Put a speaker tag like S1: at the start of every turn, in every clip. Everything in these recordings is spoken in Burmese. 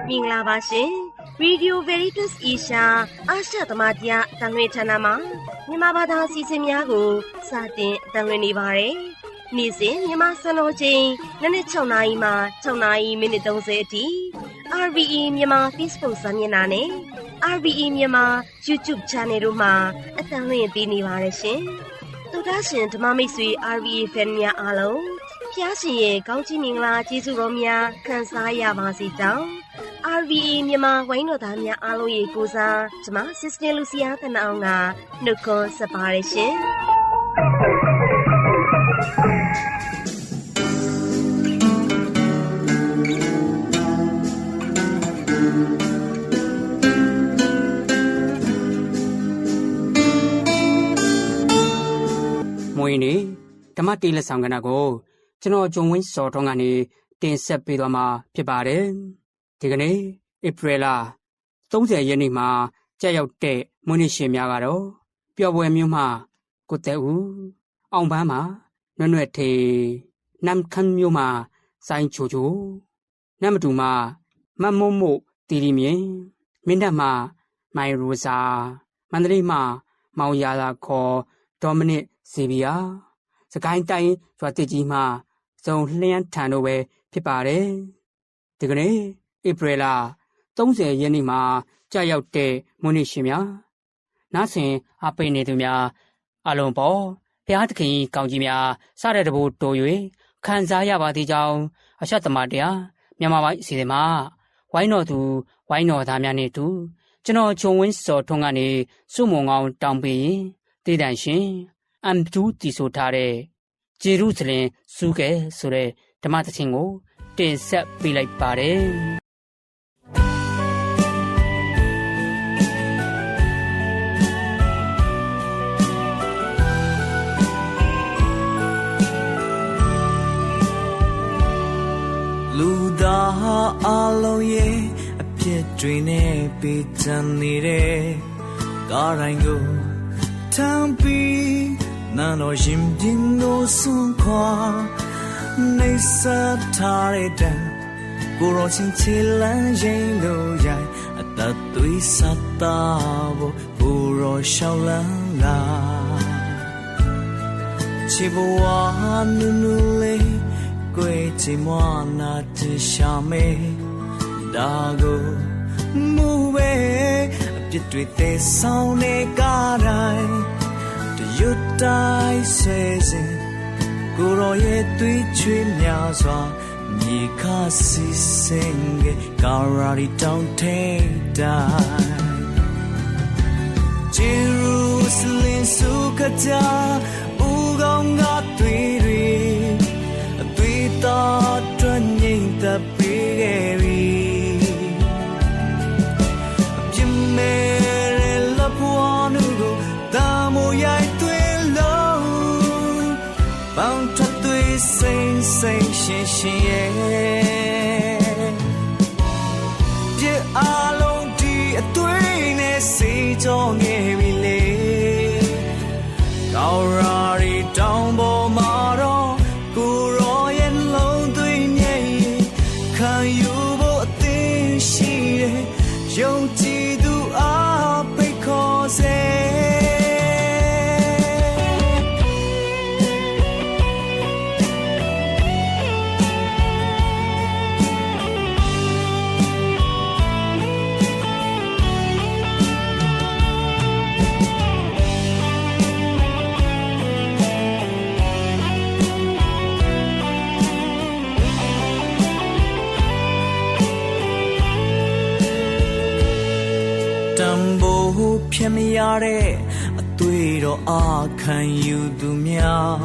S1: မင်္ဂလာပါရှင် Radio Veritas Asia အာရှသမารတရားအသံလွှင့်ဌာနမှာမြန်မာဘာသာအစီအစဉ်များကိုစတင်အသံလွှင့်နေပါတယ်။နေ့စဉ်မြန်မာစံတော်ချိန်နနက်6:00 နာရီမှ6:30 မိနစ်30အထိ RVE မြန်မာ Facebook စာမျက်နှာနဲ့ RVE မြန်မာ YouTube Channel တို့မှာအသံလွှင့်ပေးနေပါတယ်ရှင်။သောတာရှင်ဓမ္မမိတ်ဆွေ RVE Fan များအားလုံးဖျားရှင်ရဲ့ကောင်းချီးမင်္ဂလာကျေးဇူးတော်များခံစားရပါစေကြောင်း RVE မြန်မာဝိုင်းတော်သားများအားလုံးရဲ့ကိုစားကျမ Sister Lucia တနအောင်ကနှုတ်ခွန်းဆက်ပါရရှင်
S2: မွေးနေ့ဓမ္မတေးလက်ဆောင်ကဏ္ဍကိုကျွန်တော်ဂျုံဝင်းစော်ထွန်းကနေတင်ဆက်ပေးသွားမှာဖြစ်ပါတယ်။ဒီကနေ့ဧပြီလ30ရက်နေ့မှာကြာရောက်တဲ့မွေးနေ့ရှင်များကတော့ပျော်ပွဲမျိုးမှကိုတဲ့ဦးအောင်ပန်းမှာနွဲ့နွဲ့ထေနမ်ခမ်းမျိုးမှာစိုင်းချိုချိုနမ်မတူမှာမတ်မုံမို့တီရီမြင်မင်းတပ်မှာမိုင်ရိုဇာမန္တလေးမှာမောင်ရာလာခေါ်ဒေါမနစ်ဇေဗီယာစကိုင်းတိုင်းရွာတစ်ကြီးမှာစုံလျန်းထန်တို့ပဲဖြစ်ပါတယ်။ဒီကနေ့ဧပြီလ30ရက်နေ့မှာကြာရောက်တဲ့မွေးနေ့ရှင်များနားဆင်အားပေးနေသူများအလုံးပေါ်ဘုရားသခင်ကောင်းကြီးများစတဲ့တဘို့တိုး၍ခံစားရပါသည်ကြောင်းအရှက်သမားတရားမြန်မာပိုင်းအစီအစဉ်မှာဝိုင်းတော်သူဝိုင်းတော်သားများနဲ့တူကျွန်တော်ဂျုံဝင်းစော်ထွန်းကနေစုမုံကောင်းတောင်းပေးရင်တည်တန့်ရှင်အမ်တူတီဆိုထားတဲ့ဂျေရုဆလင်စုကဲဆိုတဲ့ဓမ္မသခင်ကိုတင်ဆက်ပေးလိုက်ပါတယ်
S3: လူသားအလုံးရဲ့အဖြစ်တွေနဲ့ပေးချင်နေတဲ့ကားတိုင်းကိုထမ်းပြီးနာတော်ရင်ပြင်းတို့ဆွန်ခွာနေစားထားတဲ့တန်ကိုရောချင်းချီလန်းရင်လို့ရိုင်အသက်သွေးစတာဖို့ကိုရောရှောင်းလန်းလာချီဘဝနူနူလေးကိုယ်ချီမနာချရှာမေဒါကိုမူပဲအပြစ်တွေသေဆောင်နေကြတိုင်းရွတ်တိုင်းဆွေစဉ်ကိုရောရဲ့သွေးချွေးများစွာမြေခါစီစင်ကကာရာရီတောင်းထိန်တိုင်းဂျေရုဆလင်စုကကြဦးကောင်းကသွေးတွေအသွေးတော်တွင်ငိမ့်သက်ပေးခဲ့ပြီအပြင်းမဲ့လပွားနုကိုတာမိုးရိုက်ပေါင်းထသွေးစိမ့်စိမ့်ရှင်ရှင်ရဲ့ပြည့်အလုံးဒီအသွေးနဲ့စေကြောငယ်ပြီလေကောင်းရာရီတောင်ပေါ်မှာတော့ကိုရောရဲ့လုံးသွေးမြဲခံယူဖို့အသင်ရှိတယ်ယုံကြည်သူအားဖိတ်ခေါ်စေဖြစ်မရတဲ့အသွေးတော်အားခံယူသူများ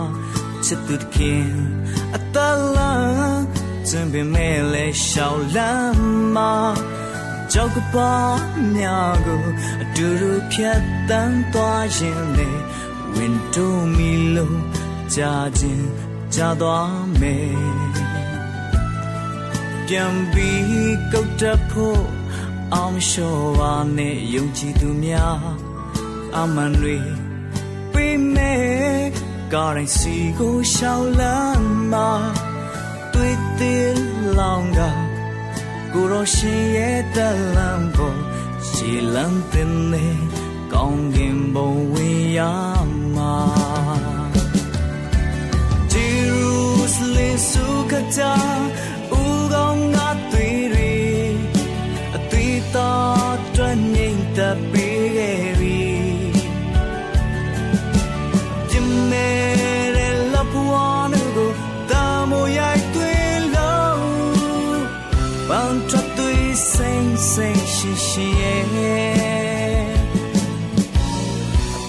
S3: ချစ်သူတခင်အသက်လန်းကျင်ပင်မဲ့လဲရှောင်းလန်းမှာကြောက်ကပါများကိုအတူတူဖြတ်တန်းသွားရင်လေဝင်းတိုးမီလုံးကြာခြင်းကြာသွားမယ်ပြန်ပြီးကုတ်တဖို့အောင်လျှော်ပါနဲ့ယုံကြည်သူများအမှန်တွေပေးမယ်ကားတိုင်းစီကိုရှောင်းလန်းမှာတွေ့သေးလောင်က ကိုရောရှင်ရဲ့တလန်ပေါ်ရှည်လန်းတင်နေကောင်းကင်ဘုံဝင်ရမှာဂျေရုဆလင်စုကတာဦးကောင်းငါတွေအသွေးတော်တွင်ငိမ့်သက်ပေးခဲ့ပြီပြမဲတဲ့လပွားနုကိုတာမိုးရိုက်သွေးလုံးပန်းထသွေးစိမ့်စိမ့်ရှိရှိရဲ့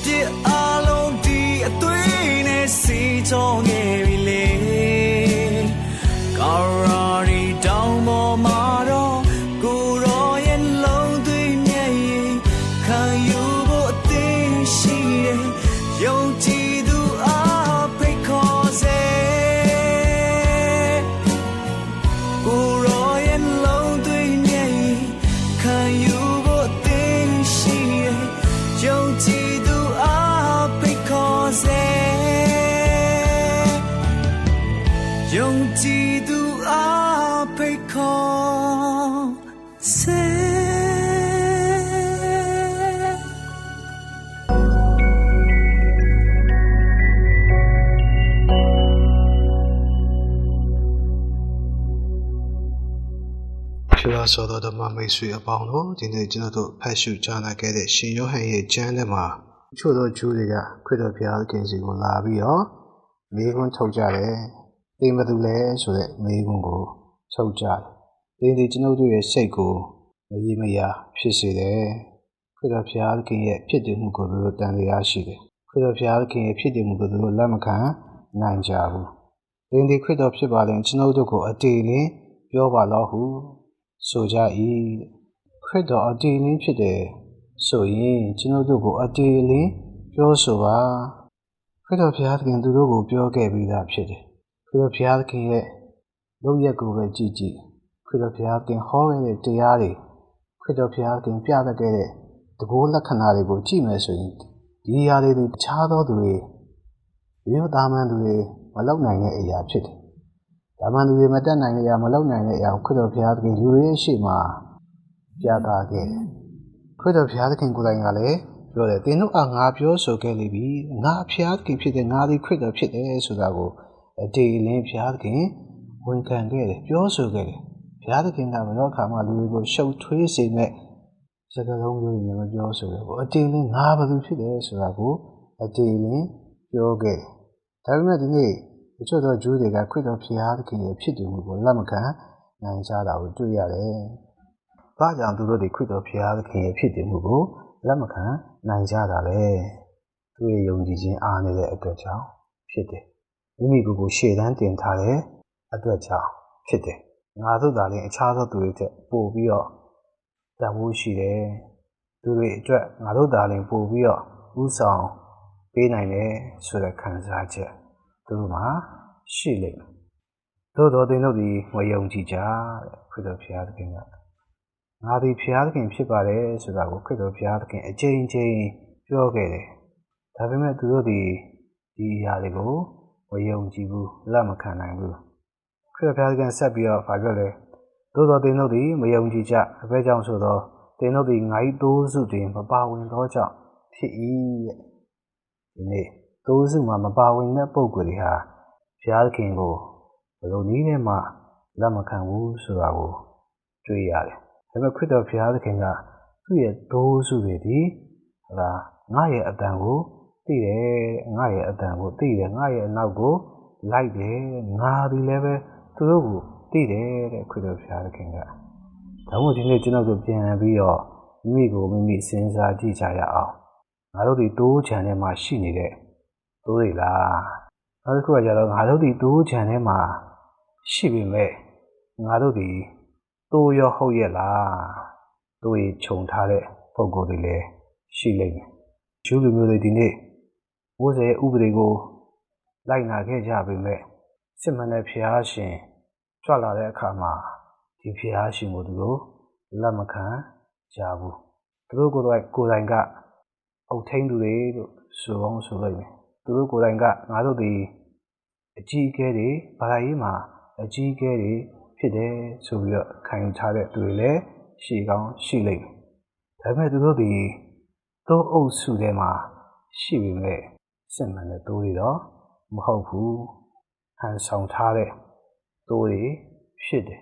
S3: ပြအလုံးဒီအသွေးနဲ့စီချောငယ်ပြီလေကာရာရီတောင်ပေါ်မှာတော့ကိုရောရဲ့လုံးသွေးမျက်ရည်ခံယူဖို့အသင့်ရှိတယ်ယုံကြည်သူအားဖိတ်ခေါ်စေကိုရောရဲ့လုံးသွေးမျက်ရည်ခံယူဖို့အသင့်ရှိတယ်ယုံကြည်သူအားဖိတ်ခေါ်စေယုံကြည်သူအားဖိတ်ခေါ်စေ
S4: ဖြူရဆိုတော့ဓမ္မမိတ်ဆွေအပေါင်းတို့ဒီနေ့ကျွန်တော်တို့ဖတ်ရှုကြားနာခဲ့တဲ့ရှင်ယောဟန်ရဲ့ကျမ်းထဲမှာချို့သောဂျူးတွေကခရစ်တော်ဘုရားခင်စီကိုလာပြီးတော့မေးခွန်းထုတ်ကြတယ်။သင်ဘယ်သူလဲဆိုတဲ့မေးခွန်းကိုထုတ်ကြတယ်။သင်ဒီကျွန်တော်တို့ရဲ့စိတ်ကိုမရေမရာဖြစ်စေတယ်။ခရစ်တော်ဘုရားခင်ရဲ့ဖြစ်တည်မှုကိုသူတို့တန်တရားရှိတယ်။ခရစ်တော်ဘုရားခင်ရဲ့ဖြစ်တည်မှုကိုသူတို့လက်မခံနိုင်ကြဘူး။သင်ဒီခရစ်တော်ဖြစ်ပါရင်ကျွန်တော်တို့ကိုအတေနဲ့ပြောပါလို့ဟုဆိုကြ၏ခရစ်တော်အတေလင်းဖြစ်တယ်ဆိုရင်ကျွန်တော်တို့ကိုအတေလင်းပြောဆိုပါခရစ်တော်ဘုရားသခင်သူတို့ကိုပြောခဲ့ပြီးသားဖြစ်တယ်ခရစ်တော်ဘုရားသခင်ရဲ့လုပ်ရက်ကိုပဲကြည့်ကြည့်ခရစ်တော်ဘုရားသခင်ဟောခဲ့တဲ့တရားတွေခရစ်တော်ဘုရားသခင်ပြသခဲ့တဲ့တဘောလက္ခဏာတွေကိုကြည့်မယ်ဆိုရင်ဒီအရာတွေတခြားသောသူတွေရိုးသားမှန်သူတွေမလုပ်နိုင်တဲ့အရာဖြစ်တယ်ဒါမှလူတွေမတက်နိုင်တဲ့အရာမလုပ်နိုင်တဲ့အရာကိုခရစ်တော်ဘုရားသခင်လူတွေရဲ့ရှေ့မှာပြသခဲ့တယ်။ခရစ်တော်ဘုရားသခင်ကိုယ်တိုင်ကလည်းပြောတယ်သင်တို့အားငါပြောဆိုခဲ့လိမ့်ပြီ။ငါဘုရားသခင်ဖြစ်တယ်ငါသည်ခရစ်တော်ဖြစ်တယ်ဆိုတာကိုဒီလင်းဘုရားသခင်ဝန်ခံခဲ့တယ်ပြောဆိုခဲ့တယ်။ဘုရားသခင်ကဘယ်တော့အခါမှလူတွေကိုရှုပ်ထွေးစေမဲ့စကားလုံးမျိုးတွေမပြောဆိုဘူး။အတေလင်းငါဘယ်သူဖြစ်တယ်ဆိုတာကိုအတေလင်းပြောခဲ့တယ်။ဒါပေမဲ့ဒီနေ့တချို့သောဂျူးတွေကခရစ်တော်ဘုရားသခင်ရဲ့ဖြစ်တည်မှုကိုလက်မခံနိုင်ကြတာကိုတွေ့ရတယ်။ဘာကြောင့်သူတို့ဒီခရစ်တော်ဘုရားသခင်ရဲ့ဖြစ်တည်မှုကိုလက်မခံနိုင်ကြတာလဲ။သူရဲ့ယုံကြည်ခြင်းအားနည်းတဲ့အတွက်ကြောင့်ဖြစ်တယ်။မိမိကိုယ်ကိုရှေ့တန်းတင်ထားတဲ့အတွက်ကြောင့်ဖြစ်တယ်။ငါတို့သာလျှင်အခြားသောသူတွေထက်ပိုပြီးတော့တန်ဖိုးရှိတယ်။သူတွေအတွက်ငါတို့သာလျှင်ပိုပြီးတော့ဥဆောင်ပေးနိုင်တယ်ဆိုတဲ့ခံစားချက်သူတို့မှာရှိလိမ့်မယ်။သို့တော်သင်တို့ဒီမယုံကြည်ကြတဲ့ခရစ်တော်ဘုရားသခင်ကငါသည်ဘုရားသခင်ဖြစ်ပါတယ်ဆိုတာကိုခရစ်တော်ဘုရားသခင်အကြိမ်ကြိမ်ပြောခဲ့တယ်။ဒါပေမဲ့သူတို့ဒီအရာတွေကိုမယုံကြည်ဘူးလက်မခံနိုင်ဘူး။ခရစ်တော်ဘုရားသခင်ဆက်ပြီးတော့ပြောလဲသို့တော်သင်တို့ဒီမယုံကြည်ကြအဘယ်ကြောင့်ဆိုတော့သင်တို့ဒီငါ၏တိုးစုတွင်မပါဝင်သောကြောင့်ဖြစ်၏တဲ့။ဒီနေ့တိုးစုမှာမပါဝင်တဲ့ပုံကိုယ်တွေဟာဘုရားသခင်ကိုဘယ်လိုနည်းနဲ့မှလက်မခံဘူးဆိုတာကိုတွေ့ရတယ်။ဒါပေမဲ့ခရစ်တော်ဘုရားသခင်ကသူ့ရဲ့တိုးစုတွေဒီငါရဲ့အတန်ကိုသိတယ်ငါရဲ့အတန်ကိုသိတယ်ငါရဲ့အနောက်ကိုလိုက်တယ်ငါဒီလည်းပဲသူတို့ကိုသိတယ်တဲ့ခရစ်တော်ဘုရားသခင်ကဒါမှမဟုတ်ဒီနေ့ကျွန်တော်တို့ပြန်ပြီးတော့မိမိကိုမိမိစဉ်းစားကြည့်ကြရအောင်ငါတို့ဒီတိုးချန်ထဲမှာရှိနေတဲ့တိုးတွေလားနောက်တစ်ခုကကြတော့ငါတို့ဒီတိုးချန်ထဲမှာရှိပေမဲ့ငါတို့ဒီတိုးရောဟုတ်ရဲ့လားတိုးရခြုံထားတဲ့ပုံကိုယ်တွေလည်းရှိလိမ့်မယ်ဂျူးလူမျိုးတွေဒီနေ့မိုးစေဥပဒေကိုလိုက်နာခဲ့ကြပေမဲ့စစ်မှန်တဲ့ဘုရားရှင်ကြွလာတဲ့အခါမှာဒီဘုရားရှင်ကိုသူတို့လက်မခံကြဘူးသူတို့ကိုယ်တိုင်ကအုပ်ထိန်သူတွေလို့ဆိုအောင်ဆိုလိုက်မယ်သူတို့ကိုယ်တိုင်ကငါတို့ဒီအကြီးအကဲတွေဘာသာရေးမှာအကြီးအကဲတွေဘ ဖြစ်တယ်ဆိုပြီးတော့ခံယူထားတဲ့သူတွေလည်းရှိကောင်းရှိလိမ့်မယ်ဒါပေမဲ့သူတို့ဒီသိုးအုပ်စုထဲမှာရှိပေမဲ့စစ်မှန်တဲ့သိုးတွေတော့မဟုတ်ဘူးဟန်ဆောင်ထားတဲ့သိုးတွေဖြစ်တယ်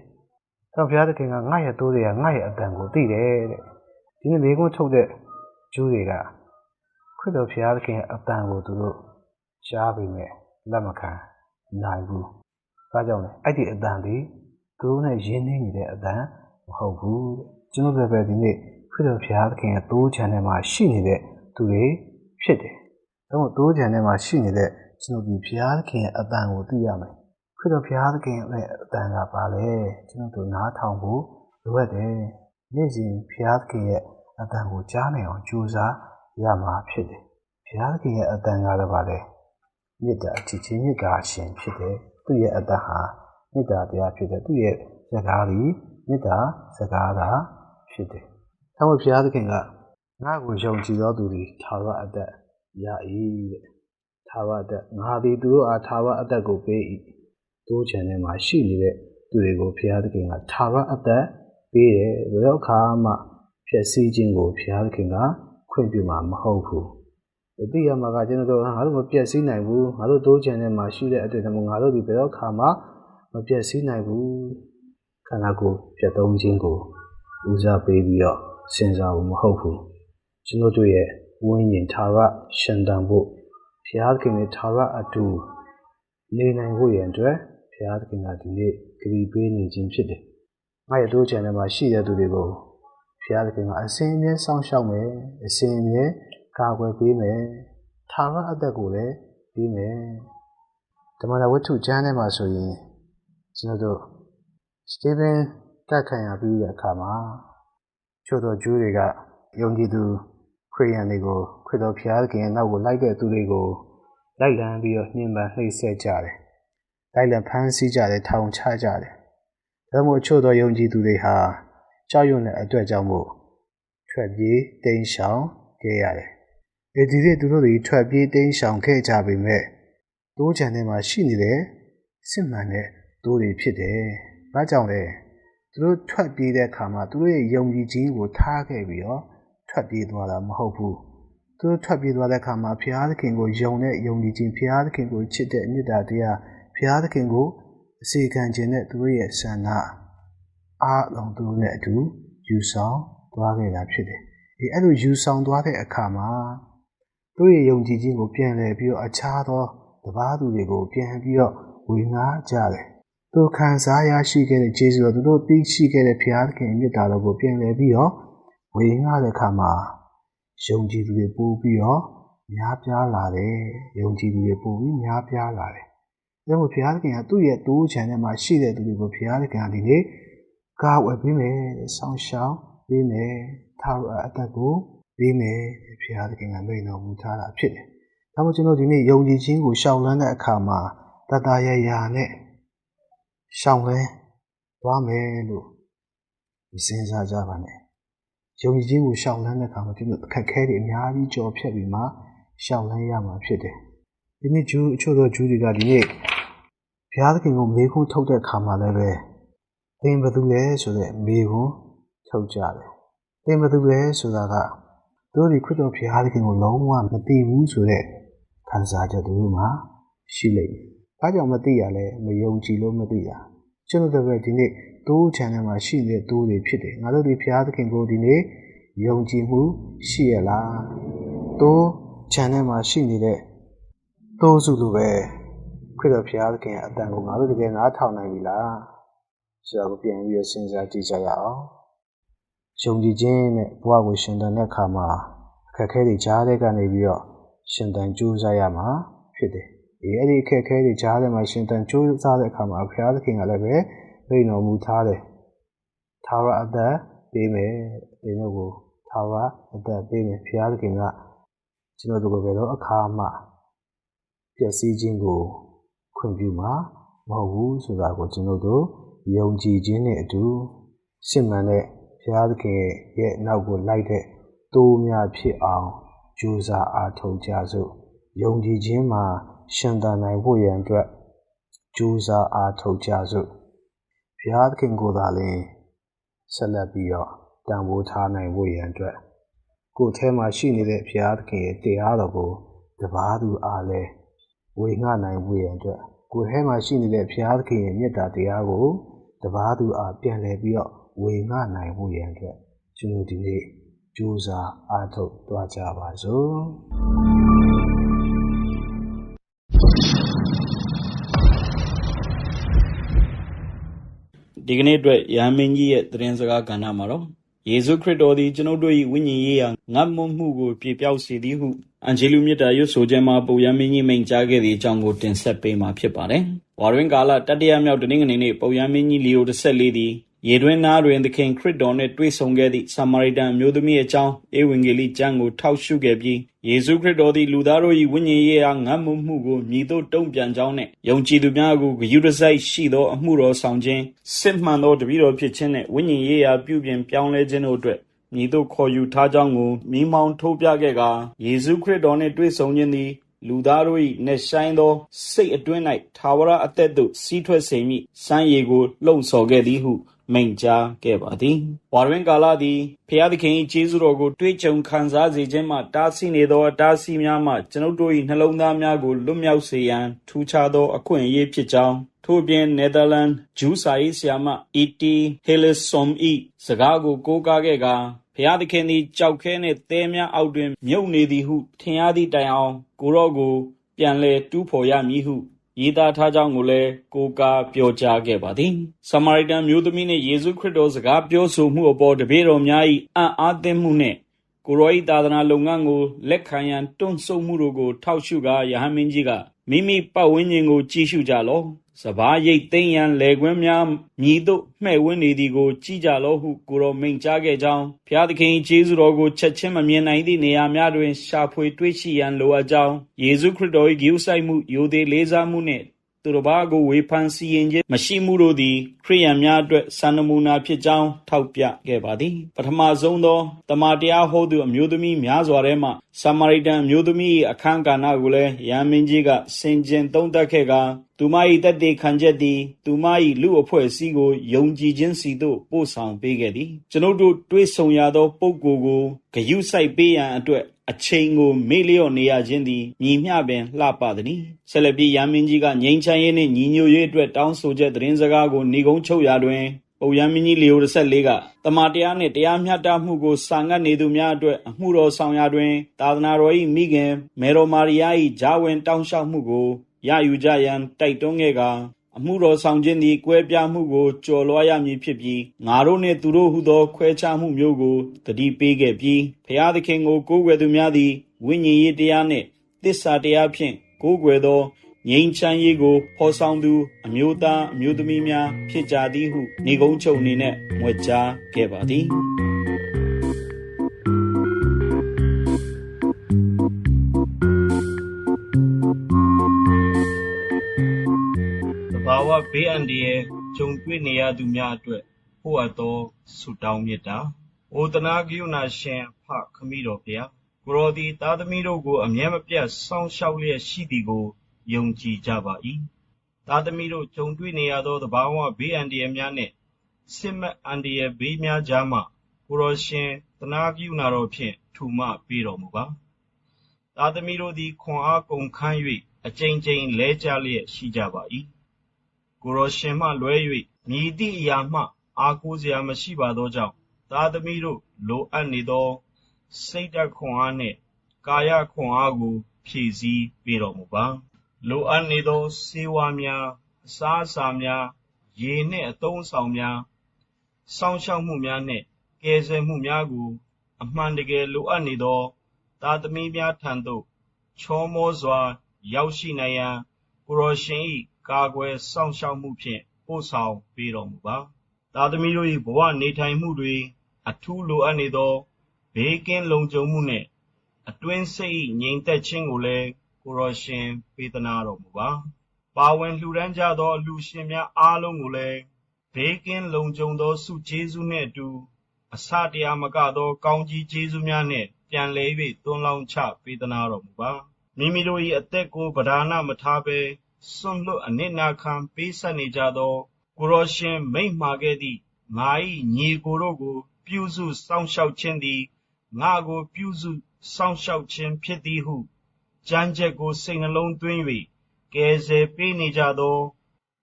S4: တော့ဘုရားသခင်ကငါ့ရဲ့သိုးတွေကငါ့ရဲ့အတန်ကိုသိတယ်တဲ့ဒီနေ့မိကုန်းထုတ်တဲ့ကျူးတွေကခရစ်တော်ဘုရားသခင်ရဲ့အတန်ကိုသူတို့ကြားပေမဲ့လက်မခံနိုင်ဘူး။ဒါကြောင့်လေအဲ့ဒီအတန်ဒီသူတို့နဲ့ရင်းနှီးနေတဲ့အတန်မဟုတ်ဘူး။ကျွန်တော်တို့ပဲဒီနေ့ခရစ်တော်ဘုရားသခင်ရဲ့တိုးချန်ထဲမှာရှိနေတဲ့သူတွေဖြစ်တယ်။ဒါမို့တိုးချန်ထဲမှာရှိနေတဲ့ကျွန်တော်ဒီဘုရားသခင်ရဲ့အတန်ကိုသိရမယ်။ခရစ်တော်ဘုရားသခင်ရဲ့အတန်ကပါလေကျွန်တော်တို့နားထောင်ဖို့လိုအပ်တယ်။နေ့စဉ်ဘုရားသခင်ရဲ့အတန်ကိုကြားနိုင်အောင်ကြိုးစားရမှာဖြစ်တယ်။ဘုရားသခင်ရဲ့အတန်ကတော့ပါလေမေတ္တာချစ်ခြင်းမေတ္တာရှင်ဖြစ်တယ်သူ့ရဲ့အတ္တဟာမေတ္တာတရားဖြစ်တယ်သူ့ရဲ့စကားသည်မေတ္တာစကားသာဖြစ်တယ်။ဒါမှဘုရားသခင်ကငါ့ကိုယုံကြည်သောသူတွေထာဝရအတ္တရ၏တဲ့။ထာဝရအတ္တငါသည်သူတို့အားထာဝရအတ္တကိုပေး၏။တိုးချန်ထဲမှာရှိနေတဲ့သူတွေကိုဘုရားသခင်ကထာဝရအတ္တပေးတယ်။ဘယ်တော့အခါမှဖြစ်စည်းခြင်းကိုဘုရားသခင်ကခွင့်ပြုမှာမဟုတ်ဘူး။ဒီရမှာကကျွန်တော်တို့ငါတို့မပြည့်စည်နိုင်ဘူးငါတို့တိုးချန်ထဲမှာရှိတဲ့အတွက်ကြောင့်ငါတို့ဒီဘယ်တော့ခါမှမပြည့်စည်နိုင်ဘူးခန္ဓာကိုယ်ပြတ်သုံးခြင်းကိုဦးစားပေးပြီးတော့စဉ်းစားဖို့မဟုတ်ဘူးကျွန်တော်တို့ရဲ့ဝိညာဉ်ထာဝရရှင်သန်ဖို့ဘုရားသခင်ရဲ့ထာဝရအတူနေနိုင်ဖို့ရန်အတွက်ဘုရားသခင်ကဒီနေ့ဂရုပေးနေခြင်းဖြစ်တယ်ငါရဲ့တိုးချန်ထဲမှာရှိတဲ့သူတွေကိုဘုရားသခင်ကအစဉ်အမြဲစောင့်ရှောက်မယ်အစဉ်အမြဲကာကွယ်ပေးမယ်ထာဝရအသက်ကိုလည်းပေးမယ်ဓမ္မဝတ္ထုကျမ်းထဲမှာဆိုရင်ကျွန်တော်တို့စတီဗင်တက်ခံရပြီးတဲ့အခါမှာချို့သောဂျူးတွေကယုံကြည်သူခရစ်ယာန်တွေကိုခရစ်တော်ဘုရားသခင်ရဲ့နောက်ကိုလိုက်တဲ့သူတွေကိုလိုက်လံပြီးတော့နှင်ပန်းနှိပ်စက်ကြတယ်လိုက်လံဖမ်းဆီးကြတယ်ထောင်ချကြတယ်ဒါမှမဟုတ်ချို့သောယုံကြည်သူတွေဟာကြောက်ရွံ့တဲ့အတွက်ကြောင့်မို့ထွက်ပြေးတိမ်းရှောင်ခဲ့ရတယ်ဒီနေ့သူတို့တွေထွက်ပြေးတိမ်းရှောင်ခဲ့ကြပေမဲ့တိုးချန်ထဲမှာရှိနေတဲ့စစ်မှန်တဲ့တိုးတွေဖြစ်တယ်။ဘာကြောင့်လဲသူတို့ထွက်ပြေးတဲ့အခါမှာသူတို့ရဲ့ယုံကြည်ခြင်းကိုထားခဲ့ပြီးတော့ထွက်ပြေးသွားတာမဟုတ်ဘူး။သူတို့ထွက်ပြေးသွားတဲ့အခါမှာဘုရားသခင်ကိုယုံတဲ့ယုံကြည်ခြင်းဘုရားသခင်ကိုချစ်တဲ့မေတ္တာတရားဘုရားသခင်ကိုအစီခံခြင်းနဲ့သူတို့ရဲ့ဆန္ဒအားလုံးသူတို့နဲ့အတူယူဆောင်သွားခဲ့တာဖြစ်တယ်။အဲ့လိုယူဆောင်သွားတဲ့အခါမှာသူရဲ့ယုံကြည်ခြင်းကိုပြန်လည်ပြီးတော့အခြားသောတပါးသူတွေကိုပြန်ပြီးတော့ဝေငှကြတယ်။သူခံစားရရှိခဲ့တဲ့ယေရှုတော်သူတို့သိရှိခဲ့တဲ့ဘုရားသခင်မြတ်တာတော်ကိုပြန်လည်ပြီးတော့ဝေငှတဲ့အခါမှာယုံကြည်သူတွေပို့ပြီးတော့များပြားလာတယ်။ယုံကြည်သူတွေပို့ပြီးများပြားလာတယ်။ဒါကြောင့်ဘုရားသခင်ကသူ့ရဲ့တိုးချန်ထဲမှာရှိတဲ့သူတွေကိုဘုရားသခင်ကဒီနေ့ကာဝယ်ပေးမယ်၊ဆောင်ရှောက်ပေးမယ်၊ထာဝရအသက်ကိုပေးမယ်ဘုရားသခင်ကမိန့်တော်မူထားတာဖြစ်တယ်။ဒါမှမဟုတ်ကျွန်တော်ဒီနေ့ယုံကြည်ခြင်းကိုရှောင်လန်းတဲ့အခါမှာတတရရနဲ့ရှောင်လန်းသွားမယ်လို့စဉ်းစားကြပါနဲ့။ယုံကြည်ခြင်းကိုရှောင်လန်းတဲ့အခါမှာကျွန်တော်အခက်အခဲတွေအများကြီးကြော်ဖြတ်ပြီးမှရှောင်လန်းရမှာဖြစ်တယ်။ဒီနေ့အချို့သောဂျူးတွေကဒီနေ့ဘုရားသခင်ကိုမေးခွန်းထုတ်တဲ့အခါမှာလည်းပဲသင်ဘယ်သူလဲဆိုတဲ့မေးခွန်းထုတ်ကြတယ်။သင်ဘယ်သူလဲဆိုတာကသူတို့ဒီခရစ်တော်ဘုရားသခင်ကိုလုံးဝမသိဘူးဆိုတဲ့ခံစားချက်သူတို့မှာရှိလိမ့်မယ်။ဘာကြောင့်မသိရလဲမယုံကြည်လို့မသိတာ။ကျွန်တော်တို့ပဲဒီနေ့တိုးချန်ထဲမှာရှိနေတဲ့တိုးတွေဖြစ်တယ်။ငါတို့ဒီဘုရားသခင်ကိုဒီနေ့ယုံကြည်မှုရှိရလား။တိုးချန်ထဲမှာရှိနေတဲ့တိုးစုလိုပဲခရစ်တော်ဘုရားသခင်ရဲ့အတန်ကိုငါတို့တကယ်နားထောင်နိုင်ပြီလား။ဆိုတော့ပြန်ပြီးစဉ်းစားကြည့်ကြရအောင်။ယုံကြည်ခြင်းနဲ့ဘဝကိုရှင်သန်တဲ့အခါမှာအခက်အခဲတွေကြားတဲ့ကနေပြီးတော့ရှင်သန်ကြိုးစားရမှာဖြစ်တယ်။အဲ့ဒီအခက်အခဲတွေကြားထဲမှာရှင်သန်ကြိုးစားတဲ့အခါမှာဘုရားသခင်ကလည်းပဲပြည့်တော်မူထားတယ်။ထာဝရအသက်ပေးမယ်။ဒီလိုကိုထာဝရအသက်ပေးမယ်ဘုရားသခင်ကကျွန်တော်တို့ဘယ်တော့အခါမှပျက်စီးခြင်းကိုခွင့်ပြုမှာမဟုတ်ဘူးဆိုတာကိုကျွန်တော်တို့ယုံကြည်ခြင်းနဲ့အတူစစ်မှန်တဲ့ဘုရားသခင်ရဲ့နောက်ကိုလိုက်တဲ့တိုးများဖြစ်အောင်ကြိုးစားအားထုတ်ကြစို့ယုံကြည်ခြင်းမှာရှင်သန်နိုင်ဖို့ရန်အတွက်ကြိုးစားအားထုတ်ကြစို့ ဘုရားသခင်ကိုယ်သာလျှင်ဆက်လက်ပြီးတော့တန်ဖိုးထားနိုင်ဖို့ရန်အတွက်ကိုယ်ထဲမှာရှိနေတဲ့ဘုရားသခင်ရဲ့တရားတော်ကိုတပါးသူအားလည်းဝေငှနိုင်ဖို့ရန်အတွက်ကိုယ်ထဲမှာရှိနေတဲ့ဘုရားသခင်ရဲ့မေတ္တာတရားကိုတပါးသူအားပြန်လည်ပြီးတော့ဝေငှနိုင်ဖို့ရန်အတွက်ကျွန်တော်ဒီနေ့ကြိုးစားအားထုတ်သွားကြပါစို့
S5: ဒီကနေ့အတွက်ယဟန်မင်းကြီးရဲ့သတင်းစကားကဏ္ဍမှာတော့ယေရှုခရစ်တော်သည်ကျွန်ုပ်တို့၏ဝိညာဉ်ရေးရာငတ်မွတ်မှုကိုပြေပျောက်စေသည်ဟုအန်ဂျေလုမြတ်တာရွတ်ဆိုခြင်းမှာပုပ်ယဟန်မင်းကြီးမိန့်ကြားခဲ့သည့်အကြောင်းကိုတင်ဆက်ပေးမှာဖြစ်ပါတယ်။ဝါရင်းကာလတတိယမြောက်တနင်္ဂနွေနေ့ပုပ်ယဟန်မင်းကြီးလီယို14သည်ရေတွင်းနားတွင်သခင်ခရစ်တော်နှင့်တွေ့ဆုံခဲ့သည့်စာမာရိတန်အမျိုးသမီးအကြောင်းဧဝံဂေလိကျမ်းကိုထောက်ရှုခဲ့ပြီးယေရှုခရစ်တော်သည်လူသားတို့၏ဝိညာဉ်ရေးရာငတ်မွတ်မှုကိုမြည်သို့တုံ့ပြန်ကြောင်းနှင့်ယုံကြည်သူများကိုဂရုတစိုက်ရှိသောအမှုတော်ဆောင်ခြင်းစစ်မှန်သောတပည့်တော်ဖြစ်ခြင်းနှင့်ဝိညာဉ်ရေးရာပြုပြင်ပြောင်းလဲခြင်းတို့အတွက်မြည်သို့ခေါ်ယူထားကြောင်းကိုမိမောင်းထိုးပြခဲ့ကာယေရှုခရစ်တော်နှင့်တွေ့ဆုံခြင်းသည်လူသားတို့၏နှဆိုင်သောစိတ်အတွင်း၌ထာဝရအသက်သို့စီးထွက်စေမည့်စံရည်ကိုလှုံ့ဆော်ခဲ့သည်ဟုမိန့်ကြားခဲ့ပါသည်ဝါရင်းကာလသည်ဖျားသခင်၏ကျေးဇူးတော်ကိုတွေးကြုံခံစားစေခြင်းမှတားဆီးနေသောအတားဆီးများမှကျွန်ုပ်တို့၏နှလုံးသားများကိုလွတ်မြောက်စေရန်ထူးခြားသောအခွင့်အရေးဖြစ်ကြောင်းထို့ပြင်နယ်သာလန်ဂျူးစာရေးဆရာမE.T. Hillesum ၏စကားကိုကိုးကားခဲ့ကာဖျားသခင်သည်ကြောက်ခဲနှင့်သဲများအောက်တွင်မြုပ်နေသည်ဟုထင်ရသည့်တိုင်အောင်ကိုရော့ကိုပြန်လည်တူးဖော်ရမည်ဟုရေးသားထားကြောင်းကိုလည်းကိုးကားပြောကြားခဲ့ပါသည်ဆမာရိတန်မျိုးသမီးနှင့်ယေရှုခရစ်တော်စကားပြောဆိုမှုအပေါ်တပည့်တော်များ၏အံ့အားသင့်မှုနှင့်ကိုရော၏သာသနာလုပ်ငန်းကိုလက်ခံရန်တွန့်ဆုတ်မှုတို့ကိုထောက်ရှုကာယဟန်မင်းကြီးကမိမိပတ်ဝန်းကျင်ကိုကြည့်ရှုကြလော့စဘာရိတ်သိမ်းရန်လယ်ကွင်းများမြည်သို့မှဲ့ဝန်းနေသည်ကိုကြည့်ကြလော့ဟုကိုတော်မိန့်ကြားခဲ့ကြောင်းဘုရားသခင်ကျေးဇူးတော်ကိုချက်ချင်းမမြင်နိုင်သည့်နေရာများတွင်ရှာဖွေတွေ့ရှိရန်လိုအပ်ကြောင်းယေရှုခရစ်တော်၏ဂရုစိုက်မှုယိုသေးလေးစားမှုနှင့်သူတစ်ပါးကိုဝေဖန်စီရင်ခြင်းမရှိမှုတို့သည်ခရိယန်များအတွက်စံနမူနာဖြစ်ကြောင်းထောက်ပြခဲ့ပါသည်ပထမဆုံးသောတမန်တရားဟောသူအမျိုးသမီးများစွာထဲမှစာမာရိတန်အမျိုးသမီး၏အခန်းကဏ္ဍကိုလည်းယဟန်မင်းကြီးကဆင်ခြင်သုံးသပ်ခဲ့ကာသူမ၏သက်သေခံချက်သည်သူမ၏လူအဖွဲ့အစည်းကိုယုံကြည်ခြင်းစီသို့ပို့ဆောင်ပေးခဲ့သည်ကျွန်ုပ်တို့တွေ့ဆုံရသောပုဂ္ဂိုလ်ကိုဂရုစိုက်ပေးရန်အတွက်အချိန်ကိုမေ့လျော့နေရခြင်းသည်ညီမျှပင်လှပသည်။ဆက်လက်ပြီးယဟန်မင်းကြီးကငြိမ်းချမ်းရေးနှင့်ညီညွတ်ရေးအတွက်တောင်းဆိုချက်သတင်းစကားကိုနေကုန်းချုပ်ရာတွင်ပုပ်ယဟန်မင်းကြီးလီယို14ကတမန်တရားနှင့်တရားမျှတမှုကိုစာငတ်နေသူများအတွက်အမှုတော်ဆောင်ရာတွင်သာသနာတော်၏မိခင်မေတော်မာရီယာ၏ဂျာဝင်တောင်းလျှောက်မှုကိုရယူကြရန်တိုက်တွန်းခဲ့ကာအမှုတော်ဆောင်ခြင်းသည်ကွဲပြားမှုကိုကျော်လွှားရမည်ဖြစ်ပြီးငါတို့နှင့်သူတို့ဟုသောခွဲခြားမှုမျိုးကိုတတိပေးခဲ့ပြီးဖျားသခင်ကိုကိုးကွယ်သူများသည်ဝိညာဉ်ရေးတရားနှင့်သစ္စာတရားဖြင့်ကိုးကွယ်သောငြိမ်းချမ်းရေးကိုဖော်ဆောင်သူအမျိုးသားအမျိုးသမီးများဖြစ်ကြသည်ဟုနေကုန်းချုပ်အနေနဲ့မြွက်ကြားခဲ့ပါသည်ဘာဝဘေးအန္တရာယ်ကြုံတွေ့နေရသူများအတွက်ပို့အပ်သောဆုတောင်းမေတ္တာ။အိုသနာဂရုဏာရှင်ဖခမည်းတော်ဘုရားကိုရောသည်သားသမီးတို့ကိုအမြဲမပြတ်စောင့်ရှောက်လျက်ရှိသည်ကိုယုံကြည်ကြပါ၏။သားသမီးတို့ကြုံတွေ့နေရသောသဘာဝဘေးအန္တရာယ်များနှင့်စစ်မက်အန္တရာယ်ဘေးများကြားမှကိုရောရှင်သနာဂရုဏာတော်ဖြင့်ထူမပေးတော်မူပါ။သားသမီးတို့သည်ခွန်အားကုန်ခန်း၍အကြိမ်ကြိမ်လဲကျလျက်ရှိကြပါ၏။ကိုရောရှင်မှလွဲ၍မြည်သည့်အရာမှအားကိုးစရာမရှိပါသောကြောင့်သားသမီးတို့လိုအပ်နေသောစိတ်ဓာတ်ခွန်အားနှင့်ကာယခွန်အားကိုဖြည့်ဆည်းပေးတော်မူပါလိုအပ်နေသောဆေးဝါးများအစားအစာများရေနှင့်အသုံးအဆောင်များစောင့်ရှောက်မှုများနှင့်ကယ်ဆယ်မှုများကိုအမှန်တကယ်လိုအပ်နေသောသားသမီးများထံသို့ချောမောစွာရောက်ရှိနိုင်ရန်ကိုရောရှင်၏ကာကွယ်စောင့်ရှောက်မှုဖြင့်ပို့ဆောင်ပေးတော်မူပါသားသမီးတို့၏ဘဝနေထိုင်မှုတွေအထူးလိုအပ်နေသောဘေးကင်းလုံခြုံမှုနှင့်အတွင်းစိတ်၏ငြိမ်သက်ခြင်းကိုလည်းကိုရောရှင်ပေးသနာတော်မူပါပါဝင်လှူဒန်းကြသောအလှူရှင်များအားလုံးကိုလည်းဘေးကင်းလုံခြုံသောဆုကျေးဇူးနှင့်အတူအစတရားမကသောကောင်းကြီးကျေးဇူးများနှင့်ပြန်လည်၍သွန်းလောင်းချပေးသနာတော်မူပါမိမိတို့၏အသက်ကိုပဓာနမထားဘဲစွန့်လွတ်အနစ်နာခံပေးဆက်နေကြသော ကိုရောရှင်မိန့်မှာခဲ့သည့်ငါ၏ညီကိုတို့ကိုပြုစုစောင့်ရှောက်ခြင်းသည်ငါကိုပြုစုစောင့်ရှောက်ခြင်းဖြစ်သည်ဟုကြမ်းကြက်ကိုစိတ်နှလုံးသွင်း၍ကယ်ဆယ်ပေးနေကြသော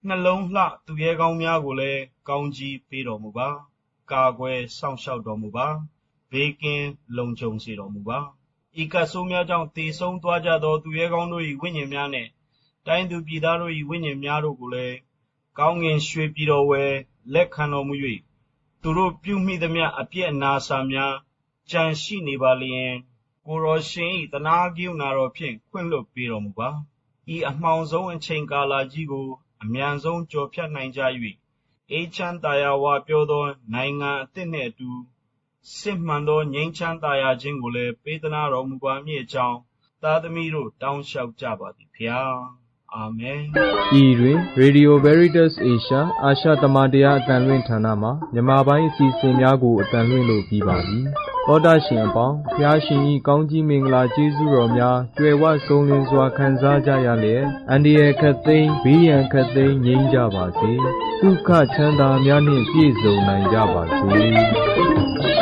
S5: နှလုံးလှသူရဲကောင်းများကိုလည်းကောင်းကြီးပေးတော်မူပါကာကွယ်စောင့်ရှောက်တော်မူပါဘေးကင်းလုံခြုံစေတော်မူပါဤကဆိုးများကြောင့်တည်ဆုံးသွားကြသောသူရဲကောင်းတို့၏ဝိညာဉ်များနှင့်တိုင်းသူပြည်သားတို့၏ဝိညာဉ်များတို့ကိုလည်းကောင်းငင်ရွှေပြည်တော်ဝယ်လက်ခံတော်မူ၍သူတို့ပြုမိသမျှအပြစ်အနာစာများကြံရှိနေပါလျင်ကိုရောရှင်၏တနာကရုဏာတော်ဖြင့်ခွင့်လွှတ်ပေးတော်မူပါဤအမှောင်ဆုံးအချိန်ကာလကြီးကိုအမြန်ဆုံးကျော်ဖြတ်နိုင်ကြ၍အေးချမ်းသာယာဝပြောသောနိုင်ငံအသစ်နှင့်အတူစစ်မှန်သောငြိမ်းချမ်းသာယာခြင်းကိုလည်းပေးသနာတော်မူပါမည်အကြောင်းသားသမီးတို့တောင်းလျှောက်ကြပါသည်ဖျားအာမင်
S6: ဤတွင် Radio Veritas Asia အာရှသမတရားအသံလွှင့်ဌာနမှမြန်မာပိုင်းအစီအစဉ်များကိုအသံလွှင့်လို့ပြီးပါပြီ။သောတာရှင်အပေါင်းဖျားရှင်ဤကောင်းကြီးမင်္ဂလာကျေးဇူးတော်များကြွယ်ဝဆုံးလင်းစွာခံစားကြရလျက်အန္တရာယ်ခတ်သိမ်းဘေးရန်ခတ်သိမ်းငြိမ်းကြပါစေ။ဒုက္ခချမ်းသာများနှင့်ပြည့်စုံနိုင်ကြပါစေ။